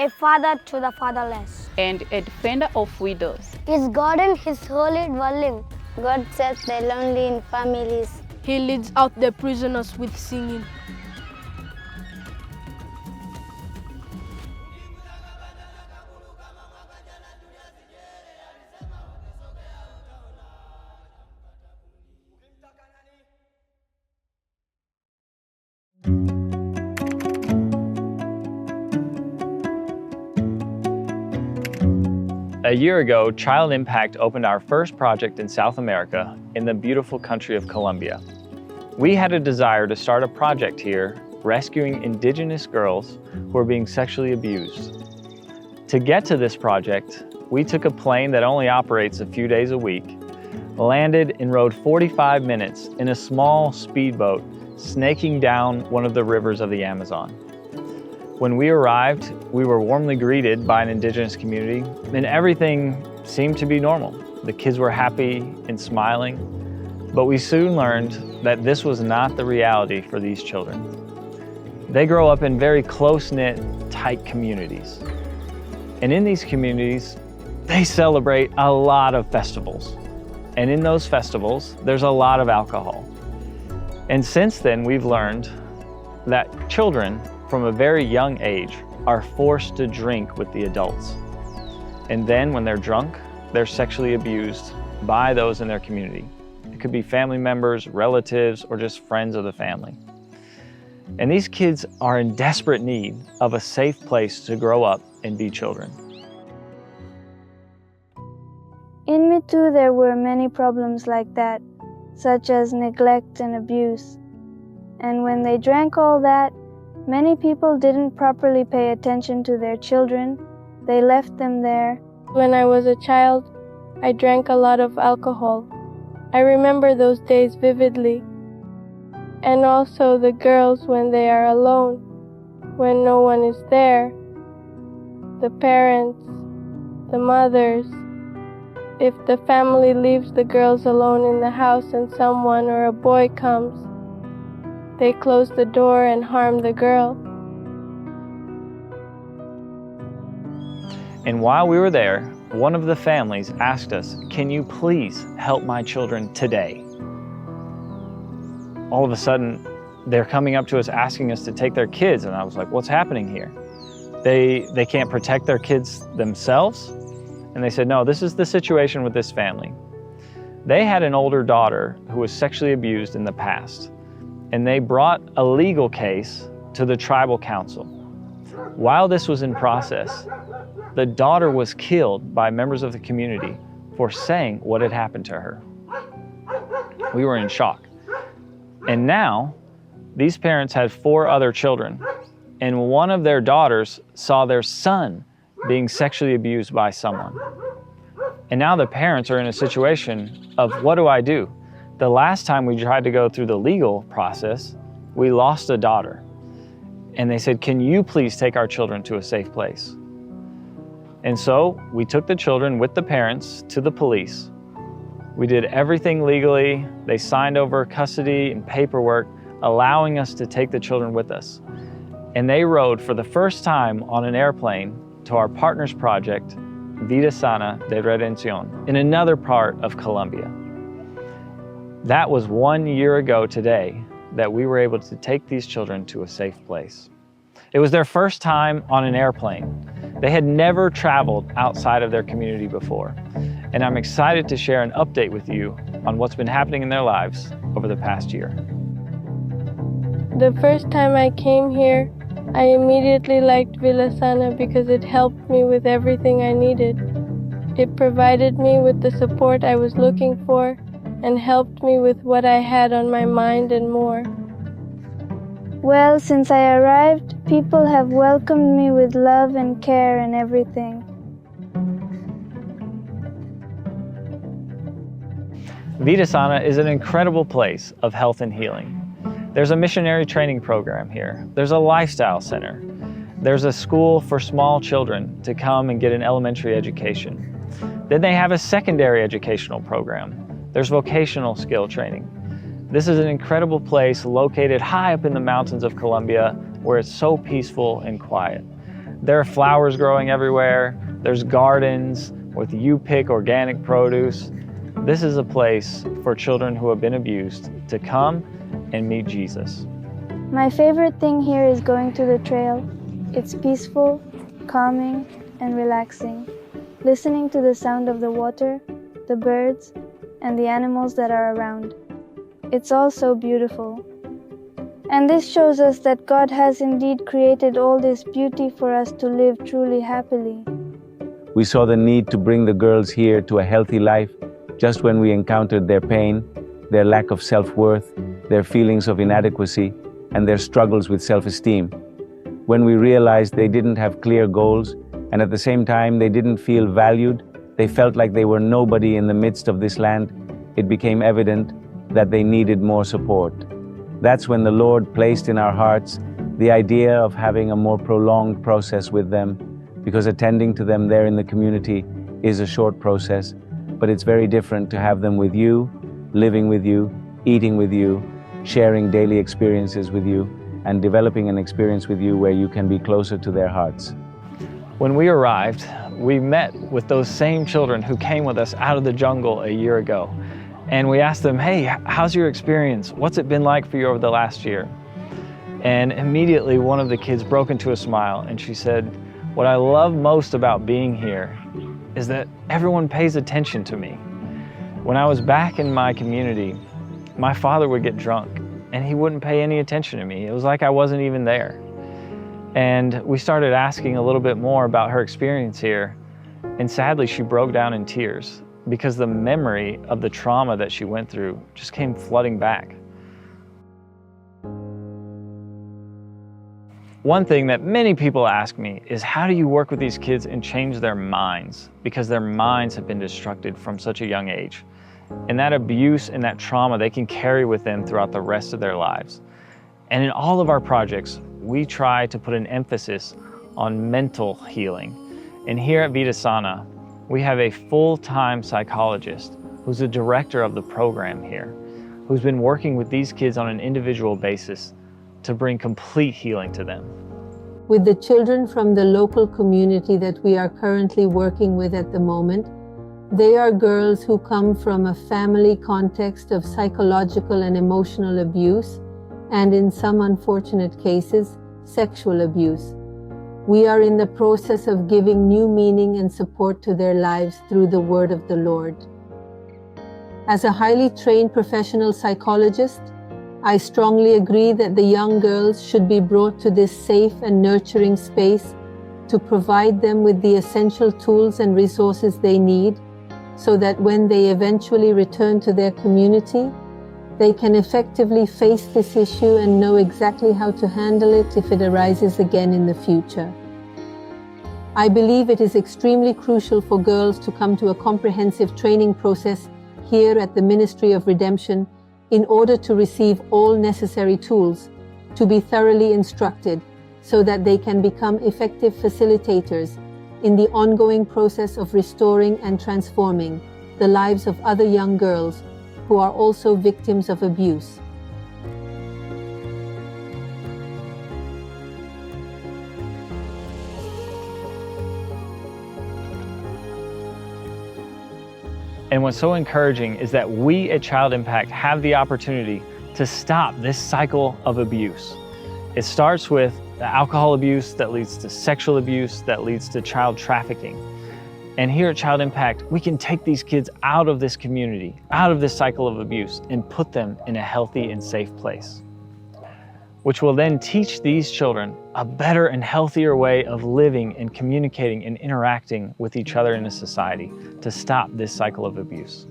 a father to the fatherless, and a defender of widows. His garden, His holy dwelling. God sets the lonely in families. He leads out the prisoners with singing. A year ago, Child Impact opened our first project in South America in the beautiful country of Colombia. We had a desire to start a project here rescuing indigenous girls who are being sexually abused. To get to this project, we took a plane that only operates a few days a week, landed and rode 45 minutes in a small speedboat snaking down one of the rivers of the Amazon. When we arrived, we were warmly greeted by an indigenous community, and everything seemed to be normal. The kids were happy and smiling, but we soon learned that this was not the reality for these children. They grow up in very close-knit, tight communities. And in these communities, they celebrate a lot of festivals. And in those festivals, there's a lot of alcohol. And since then, we've learned that children from a very young age are forced to drink with the adults. And then when they're drunk, they're sexually abused by those in their community. It could be family members, relatives, or just friends of the family. And these kids are in desperate need of a safe place to grow up and be children. In me too, there were many problems like that, such as neglect and abuse. And when they drank all that, many people didn't properly pay attention to their children. They left them there. When I was a child, I drank a lot of alcohol. I remember those days vividly. And also the girls when they are alone, when no one is there. The parents, the mothers. If the family leaves the girls alone in the house and someone or a boy comes, they close the door and harm the girl. And while we were there, one of the families asked us, "Can you please help my children today?" All of a sudden, they're coming up to us asking us to take their kids, and I was like, what's happening here? They can't protect their kids themselves? And they said, no, this is the situation with this family. They had an older daughter who was sexually abused in the past, and they brought a legal case to the tribal council. While this was in process, the daughter was killed by members of the community for saying what had happened to her. We were in shock. And now, these parents had 4 other children, and one of their daughters saw their son being sexually abused by someone. And now the parents are in a situation of, what do I do? The last time we tried to go through the legal process, we lost a daughter. And they said, can you please take our children to a safe place? And so we took the children with the parents to the police. We did everything legally. They signed over custody and paperwork, allowing us to take the children with us. And they rode for the first time on an airplane to our partner's project, Vida Sana de Redención, in another part of Colombia. That was 1 year ago today that we were able to take these children to a safe place. It was their first time on an airplane. They had never traveled outside of their community before. And I'm excited to share an update with you on what's been happening in their lives over the past year. The first time I came here, I immediately liked Vida Sana because it helped me with everything I needed. It provided me with the support I was looking for and helped me with what I had on my mind and more. Well, since I arrived, people have welcomed me with love and care and everything. Vida Sana is an incredible place of health and healing. There's a missionary training program here. There's a lifestyle center. There's a school for small children to come and get an elementary education. Then they have a secondary educational program. There's vocational skill training. This is an incredible place located high up in the mountains of Colombia where it's so peaceful and quiet. There are flowers growing everywhere. There's gardens with you-pick organic produce. This is a place for children who have been abused to come and meet Jesus. My favorite thing here is going to the trail. It's peaceful, calming, and relaxing. Listening to the sound of the water, the birds, and the animals that are around. It's all so beautiful. And this shows us that God has indeed created all this beauty for us to live truly happily. We saw the need to bring the girls here to a healthy life just when we encountered their pain, their lack of self-worth, their feelings of inadequacy, and their struggles with self-esteem. When we realized they didn't have clear goals, and at the same time they didn't feel valued, they felt like they were nobody in the midst of this land, it became evident that they needed more support. That's when the Lord placed in our hearts the idea of having a more prolonged process with them, because attending to them there in the community is a short process, but it's very different to have them with you, living with you, eating with you, sharing daily experiences with you, and developing an experience with you where you can be closer to their hearts. When we arrived, we met with those same children who came with us out of the jungle a year ago. And we asked them, hey, how's your experience? What's it been like for you over the last year? And immediately one of the kids broke into a smile and she said, what I love most about being here is that everyone pays attention to me. When I was back in my community, my father would get drunk and he wouldn't pay any attention to me. It was like I wasn't even there. And we started asking a little bit more about her experience here. And sadly, she broke down in tears because the memory of the trauma that she went through just came flooding back. One thing that many people ask me is, how do you work with these kids and change their minds? Because their minds have been destructed from such a young age. And that abuse and that trauma they can carry with them throughout the rest of their lives. And in all of our projects, we try to put an emphasis on mental healing. And here at Vida Sana, we have a full-time psychologist who's the director of the program here, who's been working with these kids on an individual basis to bring complete healing to them. With the children from the local community that we are currently working with at the moment, they are girls who come from a family context of psychological and emotional abuse, and in some unfortunate cases, sexual abuse. We are in the process of giving new meaning and support to their lives through the word of the Lord. As a highly trained professional psychologist, I strongly agree that the young girls should be brought to this safe and nurturing space to provide them with the essential tools and resources they need so that when they eventually return to their community, they can effectively face this issue and know exactly how to handle it if it arises again in the future. I believe it is extremely crucial for girls to come to a comprehensive training process here at the Ministry of Redemption in order to receive all necessary tools, to be thoroughly instructed, so that they can become effective facilitators in the ongoing process of restoring and transforming the lives of other young girls who are also victims of abuse. And what's so encouraging is that we at Child Impact have the opportunity to stop this cycle of abuse. It starts with the alcohol abuse that leads to sexual abuse, that leads to child trafficking. And here at Child Impact, we can take these kids out of this community, out of this cycle of abuse, and put them in a healthy and safe place, which will then teach these children a better and healthier way of living and communicating and interacting with each other in a society to stop this cycle of abuse.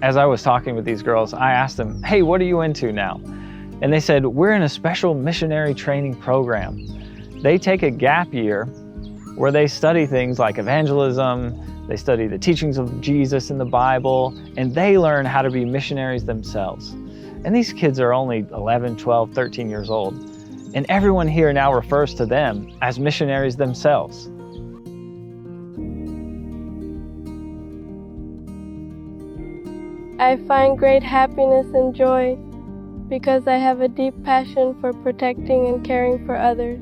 As I was talking with these girls, I asked them, hey, what are you into now? And they said, we're in a special missionary training program. They take a gap year where they study things like evangelism, they study the teachings of Jesus in the Bible, and they learn how to be missionaries themselves. And these kids are only 11, 12, 13 years old. And everyone here now refers to them as missionaries themselves. I find great happiness and joy because I have a deep passion for protecting and caring for others.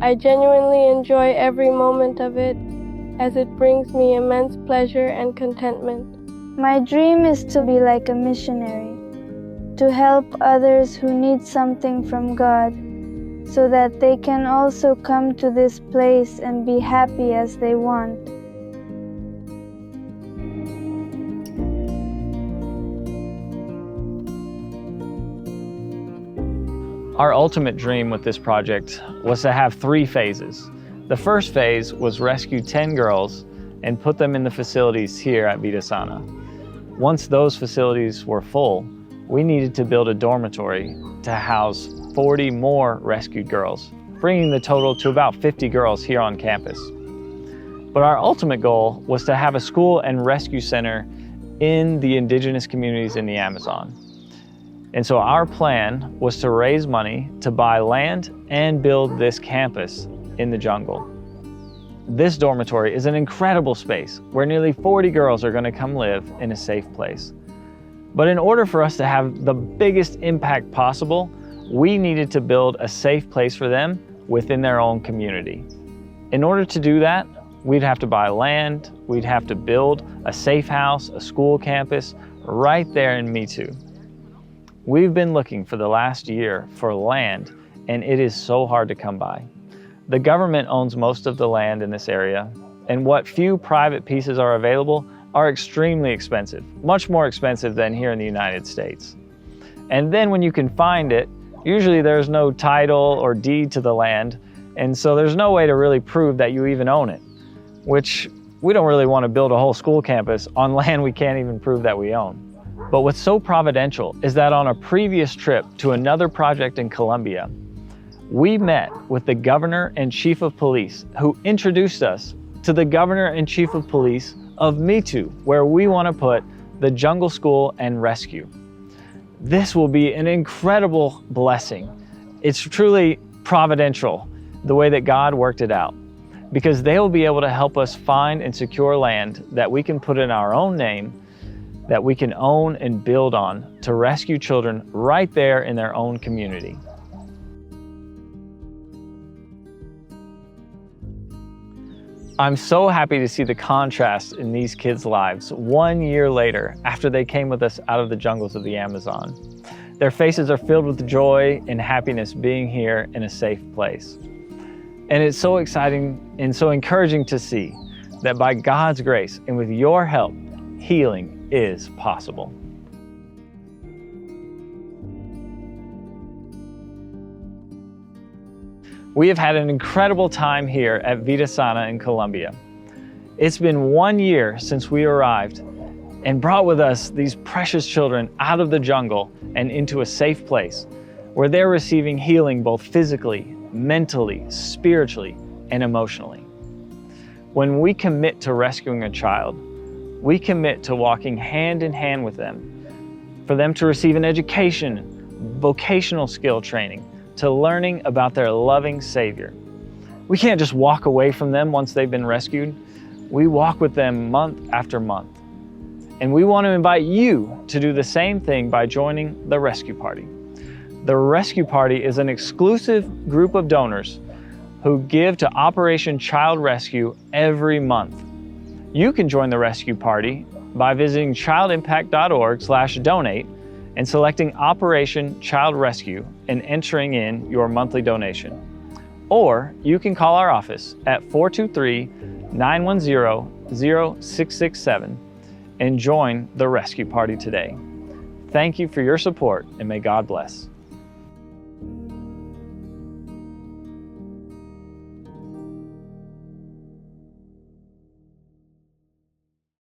I genuinely enjoy every moment of it as it brings me immense pleasure and contentment. My dream is to be like a missionary, to help others who need something from God, so that they can also come to this place and be happy as they want. Our ultimate dream with this project was to have 3 phases. The first phase was rescue 10 girls and put them in the facilities here at Vida Sana. Once those facilities were full, we needed to build a dormitory to house 40 more rescued girls, bringing the total to about 50 girls here on campus. But our ultimate goal was to have a school and rescue center in the indigenous communities in the Amazon. And so our plan was to raise money to buy land and build this campus in the jungle. This dormitory is an incredible space where nearly 40 girls are going to come live in a safe place. But in order for us to have the biggest impact possible, we needed to build a safe place for them within their own community. In order to do that, we'd have to buy land, we'd have to build a safe house, a school campus, right there in Me Too. We've been looking for the last year for land, and it is so hard to come by. The government owns most of the land in this area, and what few private pieces are available are extremely expensive, much more expensive than here in the United States. And then when you can find it, usually there's no title or deed to the land, and so there's no way to really prove that you even own it, which we don't really want to build a whole school campus on land we can't even prove that we own. But what's so providential is that on a previous trip to another project in Colombia, we met with the governor and chief of police who introduced us to the governor and chief of police of Me Too, where we want to put the jungle school and rescue. This will be an incredible blessing. It's truly providential, the way that God worked it out, because they will be able to help us find and secure land that we can put in our own name, that we can own and build on to rescue children right there in their own community. I'm so happy to see the contrast in these kids' lives 1 year later after they came with us out of the jungles of the Amazon. Their faces are filled with joy and happiness being here in a safe place. And it's so exciting and so encouraging to see that by God's grace and with your help, healing is possible. We have had an incredible time here at Vida Sana in Colombia. It's been 1 year since we arrived and brought with us these precious children out of the jungle and into a safe place where they're receiving healing both physically, mentally, spiritually, and emotionally. When we commit to rescuing a child, we commit to walking hand in hand with them, for them to receive an education, vocational skill training, to learning about their loving Savior. We can't just walk away from them once they've been rescued. We walk with them month after month. And we want to invite you to do the same thing by joining the Rescue Party. The Rescue Party is an exclusive group of donors who give to Operation Child Rescue every month. You can join the Rescue Party by visiting childimpact.org/donate and selecting Operation Child Rescue and entering in your monthly donation. Or you can call our office at 423-910-0667 and join the Rescue Party today. Thank you for your support, and may God bless.